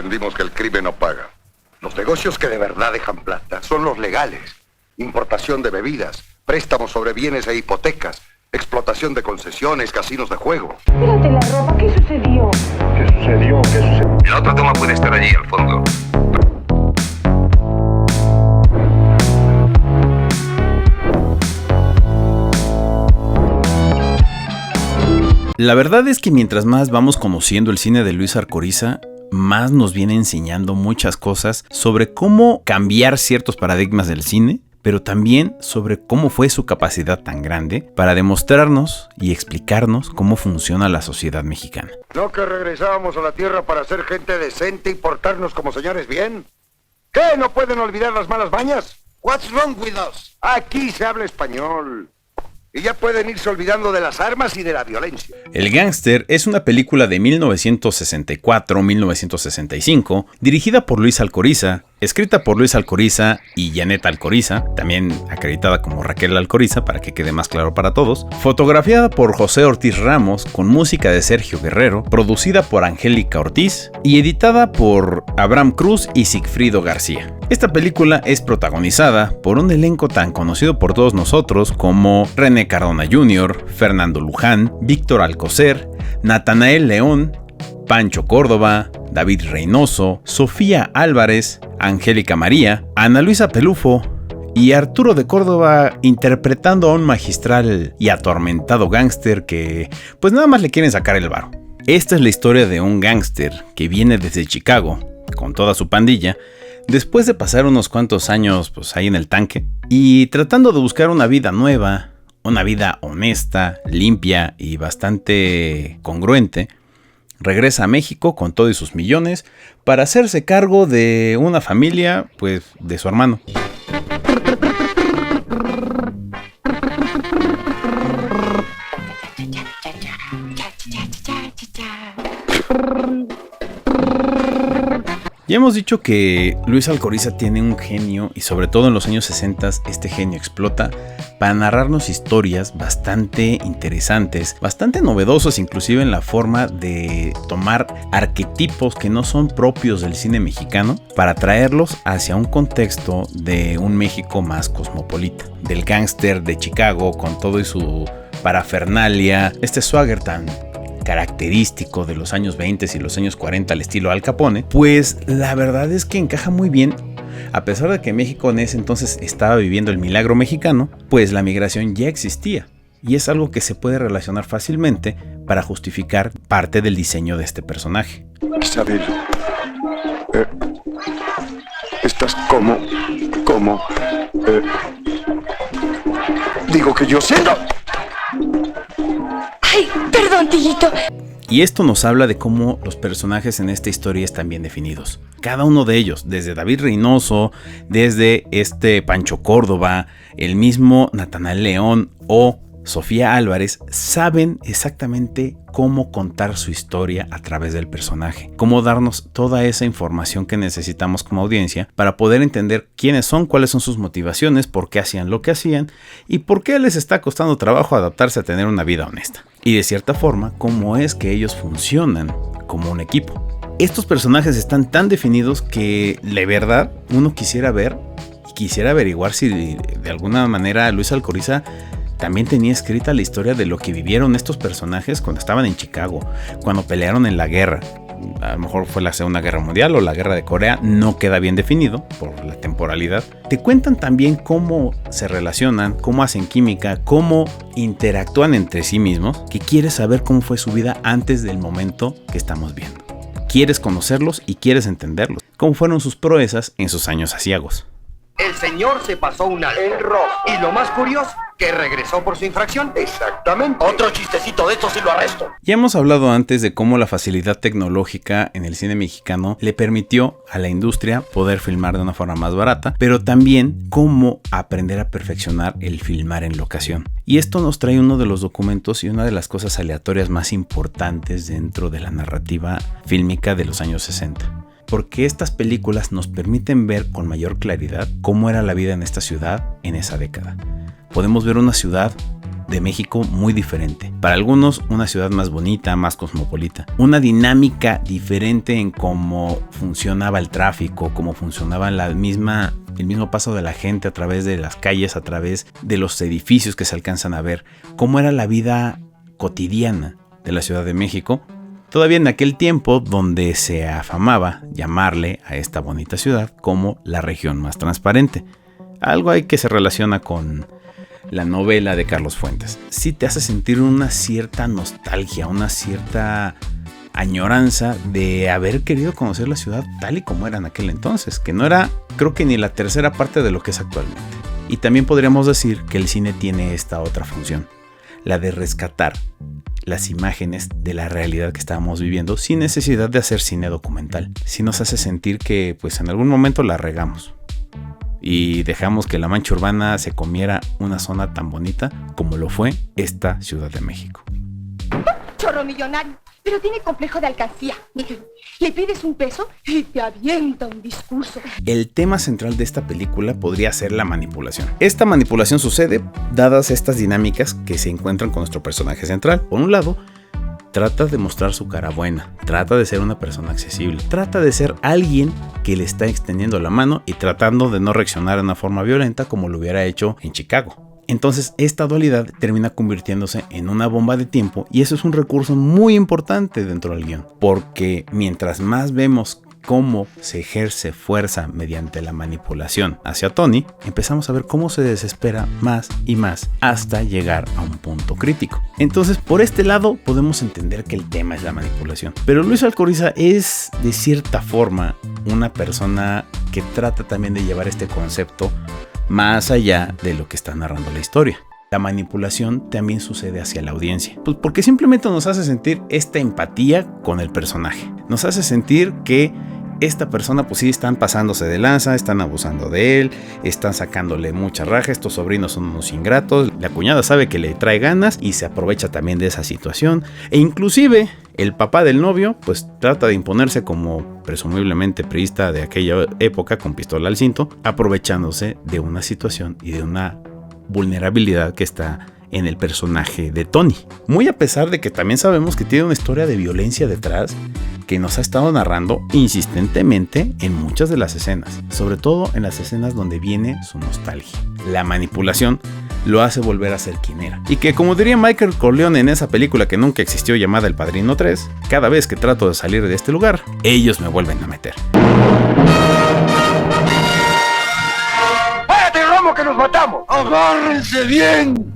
aprendimos que el crimen no paga. Los negocios que de verdad dejan plata son los legales. Importación de bebidas, préstamos sobre bienes e hipotecas, explotación de concesiones, casinos de juego. Tírate la ropa, ¿qué sucedió? ¿Qué sucedió? ¿Qué sucedió? La otra toma puede estar allí, al fondo. La verdad es que mientras más vamos conociendo el cine de Luis Alcoriza, más nos viene enseñando muchas cosas sobre cómo cambiar ciertos paradigmas del cine, pero también sobre cómo fue su capacidad tan grande para demostrarnos y explicarnos cómo funciona la sociedad mexicana. ¿No que regresábamos a la tierra para ser gente decente y portarnos como señores bien? ¿Qué? ¿No pueden olvidar las malas mañas? What's wrong with us? Aquí se habla español. Y ya pueden irse olvidando de las armas y de la violencia. El Gángster es una película de 1964-1965, dirigida por Luis Alcoriza, escrita por Luis Alcoriza y Janet Alcoriza, también acreditada como Raquel Alcoriza para que quede más claro para todos, fotografiada por José Ortiz Ramos con música de Sergio Guerrero, producida por Angélica Ortiz y editada por Abraham Cruz y Sigfrido García. Esta película es protagonizada por un elenco tan conocido por todos nosotros como René Cardona Jr., Fernando Luján, Víctor Alcocer, Natanael León, Pancho Córdoba, David Reynoso, Sofía Álvarez, Angélica María, Ana Luisa Pelufo y Arturo de Córdoba interpretando a un magistral y atormentado gángster que pues nada más le quieren sacar el varo. Esta es la historia de un gángster que viene desde Chicago con toda su pandilla después de pasar unos cuantos años pues ahí en el tanque y tratando de buscar una vida nueva, una vida honesta, limpia y bastante congruente. Regresa a México con todo y sus millones para hacerse cargo de una familia, pues, de su hermano. Ya hemos dicho que Luis Alcoriza tiene un genio y sobre todo en los años 60 este genio explota para narrarnos historias bastante interesantes, bastante novedosos inclusive en la forma de tomar arquetipos que no son propios del cine mexicano para traerlos hacia un contexto de un México más cosmopolita, del gángster de Chicago con todo y su parafernalia, este swagger tan característico de los años 20 y los años 40 al estilo Al Capone, pues la verdad es que encaja muy bien. A pesar de que México en ese entonces estaba viviendo el milagro mexicano, pues la migración ya existía y es algo que se puede relacionar fácilmente para justificar parte del diseño de este personaje. Isabel, estás como, digo que yo sé. Ay, perdón, tillito. Y esto nos habla de cómo los personajes en esta historia están bien definidos. Cada uno de ellos, desde David Reynoso, desde Pancho Córdoba, el mismo Natanael León o Sofía Álvarez, saben exactamente cómo contar su historia a través del personaje, cómo darnos toda esa información que necesitamos como audiencia para poder entender quiénes son, cuáles son sus motivaciones, por qué hacían lo que hacían y por qué les está costando trabajo adaptarse a tener una vida honesta. Y de cierta forma, cómo es que ellos funcionan como un equipo. Estos personajes están tan definidos que de verdad uno quisiera ver y quisiera averiguar si de alguna manera Luis Alcoriza también tenía escrita la historia de lo que vivieron estos personajes cuando estaban en Chicago, cuando pelearon en la guerra. A lo mejor fue la Segunda Guerra Mundial o la Guerra de Corea, no queda bien definido por la temporalidad. Te cuentan también cómo se relacionan, cómo hacen química, cómo interactúan entre sí mismos, que quieres saber cómo fue su vida antes del momento que estamos viendo. Quieres conocerlos y quieres entenderlos, cómo fueron sus proezas en sus años aciagos. El señor se pasó un alto. En rojo. Y lo más curioso, que regresó por su infracción. Exactamente. Otro chistecito de estos y lo arresto. Ya hemos hablado antes de cómo la facilidad tecnológica en el cine mexicano le permitió a la industria poder filmar de una forma más barata, pero también cómo aprender a perfeccionar el filmar en locación. Y esto nos trae uno de los documentos y una de las cosas aleatorias más importantes dentro de la narrativa fílmica de los años 60. Porque estas películas nos permiten ver con mayor claridad cómo era la vida en esta ciudad en esa década. Podemos ver una ciudad de México muy diferente. Para algunos, una ciudad más bonita, más cosmopolita. Una dinámica diferente en cómo funcionaba el tráfico, cómo funcionaba el mismo paso de la gente a través de las calles, a través de los edificios que se alcanzan a ver. Cómo era la vida cotidiana de la Ciudad de México. Todavía en aquel tiempo donde se afamaba llamarle a esta bonita ciudad como la región más transparente. Algo ahí que se relaciona con la novela de Carlos Fuentes. Sí te hace sentir una cierta nostalgia, una cierta añoranza de haber querido conocer la ciudad tal y como era en aquel entonces, que no era, creo que ni la tercera parte de lo que es actualmente. Y también podríamos decir que el cine tiene esta otra función, la de rescatar las imágenes de la realidad que estábamos viviendo sin necesidad de hacer cine documental. Sí nos hace sentir que pues en algún momento la regamos y dejamos que la mancha urbana se comiera una zona tan bonita como lo fue esta Ciudad de México. Chorro millonario, pero tiene complejo de alcancía. Le pides un peso y te avienta un discurso. El tema central de esta película podría ser la manipulación. Esta manipulación sucede dadas estas dinámicas que se encuentran con nuestro personaje central. Por un lado, trata de mostrar su cara buena, trata de ser una persona accesible, trata de ser alguien que le está extendiendo la mano y tratando de no reaccionar de una forma violenta como lo hubiera hecho en Chicago. Entonces esta dualidad termina convirtiéndose en una bomba de tiempo y eso es un recurso muy importante dentro del guión, porque mientras más vemos cómo se ejerce fuerza mediante la manipulación hacia Tony, empezamos a ver cómo se desespera más y más hasta llegar a un punto crítico. Entonces por este lado podemos entender que el tema es la manipulación, pero Luis Alcoriza es de cierta forma una persona que trata también de llevar este concepto más allá de lo que está narrando la historia. La manipulación también sucede hacia la audiencia, pues porque simplemente nos hace sentir esta empatía con el personaje. Nos hace sentir que esta persona pues sí están pasándose de lanza, están abusando de él, están sacándole mucha raja, estos sobrinos son unos ingratos, la cuñada sabe que le trae ganas y se aprovecha también de esa situación, e inclusive el papá del novio pues trata de imponerse como presumiblemente priista de aquella época con pistola al cinto, aprovechándose de una situación y de una vulnerabilidad que está en el personaje de Tony. Muy a pesar de que también sabemos que tiene una historia de violencia detrás que nos ha estado narrando insistentemente en muchas de las escenas, sobre todo en las escenas donde viene su nostalgia. La manipulación lo hace volver a ser quien era. Y que como diría Michael Corleone en esa película que nunca existió llamada El Padrino 3, cada vez que trato de salir de este lugar, ellos me vuelven a meter. ¡Párate, Romo, que nos matamos! ¡Agárrense bien!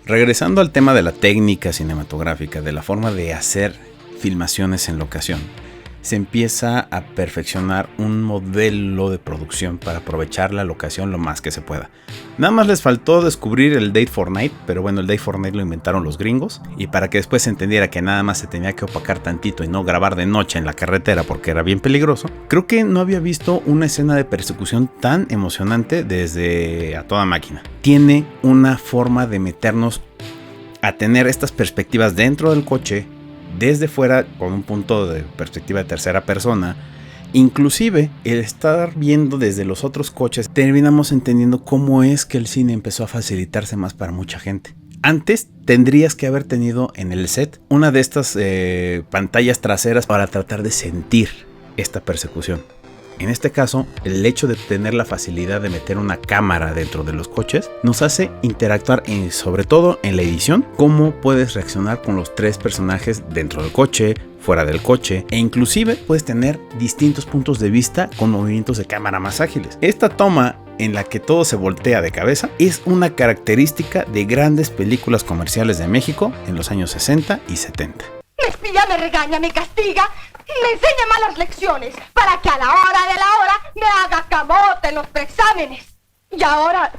Regresando al tema de la técnica cinematográfica, de la forma de hacer filmaciones en locación, se empieza a perfeccionar un modelo de producción para aprovechar la locación lo más que se pueda. Nada más les faltó descubrir el Date for Night, pero bueno, el Date for Night lo inventaron los gringos, y para que después se entendiera que nada más se tenía que opacar tantito y no grabar de noche en la carretera porque era bien peligroso, creo que no había visto una escena de persecución tan emocionante desde A Toda Máquina. Tiene una forma de meternos a tener estas perspectivas dentro del coche, desde fuera, con un punto de perspectiva de tercera persona. Inclusive el estar viendo desde los otros coches, terminamos entendiendo cómo es que el cine empezó a facilitarse más para mucha gente. Antes tendrías que haber tenido en el set una de estas pantallas traseras para tratar de sentir esta persecución. En este caso, el hecho de tener la facilidad de meter una cámara dentro de los coches nos hace interactuar sobre todo en la edición, cómo puedes reaccionar con los tres personajes dentro del coche, fuera del coche, e inclusive puedes tener distintos puntos de vista con movimientos de cámara más ágiles. Esta toma en la que todo se voltea de cabeza es una característica de grandes películas comerciales de México en los años 60 y 70. Me espía, me regaña, me castiga, me enseña malas lecciones para que a la hora de la hora me haga camote en los preexámenes. Y ahora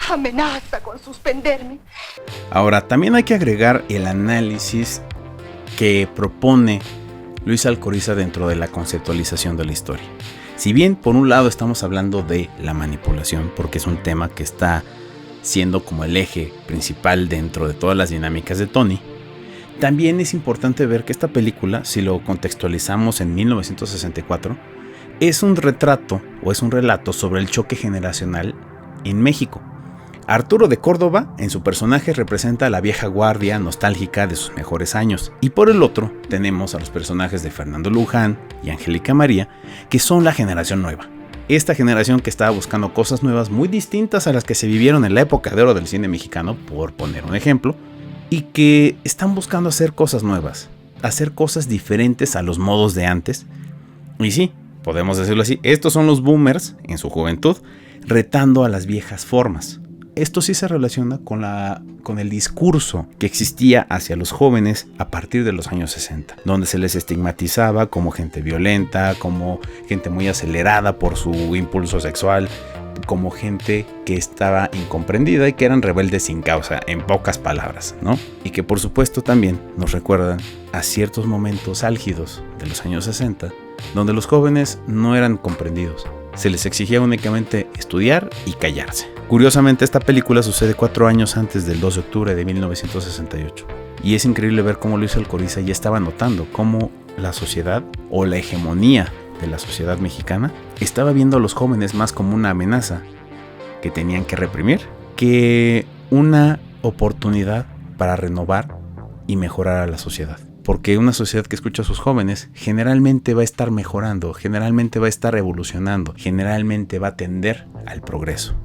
amenaza con suspenderme. Ahora, también hay que agregar el análisis que propone Luis Alcoriza dentro de la conceptualización de la historia. Si bien por un lado estamos hablando de la manipulación, porque es un tema que está siendo como el eje principal dentro de todas las dinámicas de Tony, también es importante ver que esta película, si lo contextualizamos en 1964, es un retrato o es un relato sobre el choque generacional en México. Arturo de Córdoba, en su personaje, representa a la vieja guardia nostálgica de sus mejores años. Y por el otro, tenemos a los personajes de Fernando Luján y Angélica María, que son la generación nueva. Esta generación que estaba buscando cosas nuevas muy distintas a las que se vivieron en la época de oro del cine mexicano, por poner un ejemplo, y que están buscando hacer cosas nuevas, hacer cosas diferentes a los modos de antes. Y sí, podemos decirlo así, estos son los boomers en su juventud, retando a las viejas formas. Esto sí se relaciona con el discurso que existía hacia los jóvenes a partir de los años 60, donde se les estigmatizaba como gente violenta, como gente muy acelerada por su impulso sexual, como gente que estaba incomprendida y que eran rebeldes sin causa, en pocas palabras, ¿no? Y que por supuesto también nos recuerdan a ciertos momentos álgidos de los años 60, donde los jóvenes no eran comprendidos. Se les exigía únicamente estudiar y callarse. Curiosamente, esta película sucede 4 años antes del 2 de octubre de 1968. Y es increíble ver cómo Luis Alcoriza ya estaba notando cómo la sociedad o la hegemonía de la sociedad mexicana estaba viendo a los jóvenes más como una amenaza que tenían que reprimir que una oportunidad para renovar y mejorar a la sociedad. Porque una sociedad que escucha a sus jóvenes generalmente va a estar mejorando, generalmente va a estar evolucionando, generalmente va a tender al progreso.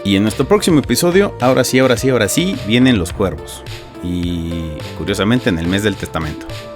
Y en nuestro próximo episodio, ahora sí, vienen los cuervos. Y curiosamente en el mes del testamento.